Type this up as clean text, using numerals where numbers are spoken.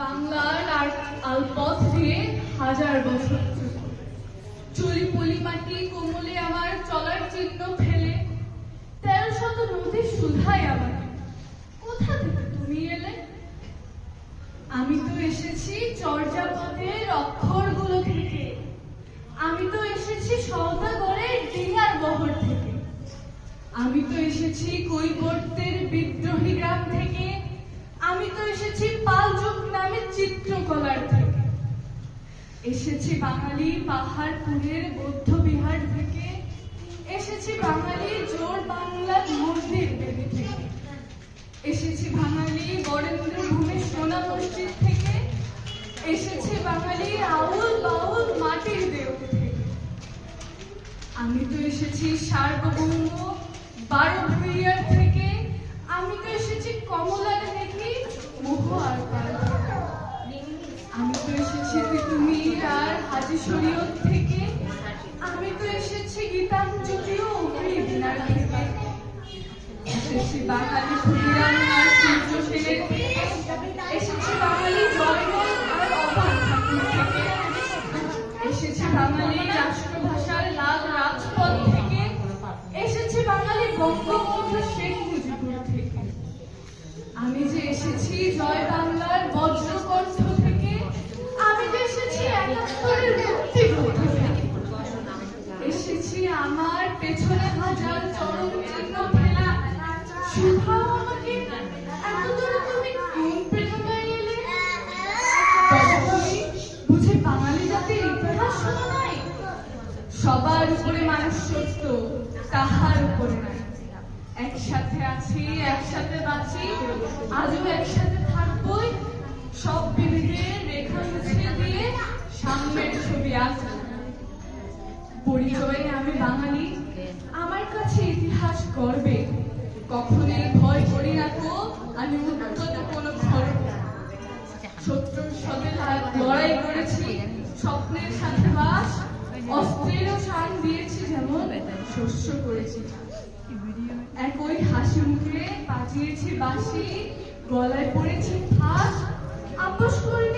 বাংলার আর আলপথ দিয়ে হাজার বছর চলি পলি মাটি কোমলে আমার চলার চিহ্ন ফেলে ১৩০০ নদী সুধায় আমাকে কোথা থেকে তুমি এলে? আমি তো এসেছি চর্যাপদের অক্ষরগুলো থেকে, আমি তো এসেছি সওদাগরের ডিঙার বহর থেকে, আমি তো এসেছি কৈবর্তের বিদ্রোহী গ্রাম থেকে, আমি তো এসেছি পালযুগ নামে চিত্রকলার থেকে, এসেছি বাঙালি পাহাড়পুরের বৌদ্ধ বিহার থেকে, এসেছি বাঙালি জোর বাংলার মন্দির বেদি থেকে, এসেছি বাঙালি বরেন্দ্র ভূমির সোনা মসজিদ থেকে, এসেছি বাঙালি আউল বাউল মাটির দেউল থেকে, আমি তো এসেছি সার্বভৌম ১২ ভূঁইয়ার থেকে, আমি তো এসেছি কমলার থেকে মোহ আর পাল, আমি তো এসেছি তিতুমির আর হাজি শরীয়ত থেকে, আমি তো এসেছি গীতাঞ্জলি ও দিনার থেকে, এসেছি বাঙালি ক্ষুদিরাম আর সূর্য সেনের থেকে, এসেছি বাঙালি জয়মল আর অবাক ঠাকুর থেকে, এসেছি বাঙালি রাষ্ট্রভাষার লাল রাজপথ থেকে, এসেছি বাঙালি বঙ্গবন্ধু শেখ মুজিবুর থেকে, আমি যে এসেছি জয় বাংলার বজ্রকণ্ঠ থেকে, আমি যে এসেছি ৭১-এর মুক্তিযুদ্ধ থেকে, এসেছি আমার পেছনে হাজার চরণ চিহ্ন ফেলে, শুধাও আমাকে এত দূরে তুমি কোন প্রেরণায় এলে? বুঝি বাঙালি জাতির ইতিহাস শোনো নাই? সবার উপরে মানুষ সত্য, তাহার উপরে নাই। একসাথে আছি, একসাথে বাঁচি, আজও একসাথে থাকবই, সব বিভেদের রেখা মুছে দিয়ে সামনের ছবি আছে। পরিচয়ে আমি বাঙালি, আমার কাছে ইতিহাস গর্বে, কখনোই ভয় করি না তো আমি উন্নত কোনো ঘরে। শত্রুর সাথে লড়াই করেছি, স্বপ্নের সাথে বাস, অস্ত্রেরও শান দিয়েছি যেমন শস্য করেছি। একই হাসি মুখে বাজিয়েছি বাঁশি, গলায় পড়েছি ফাঁস, আপোষ করি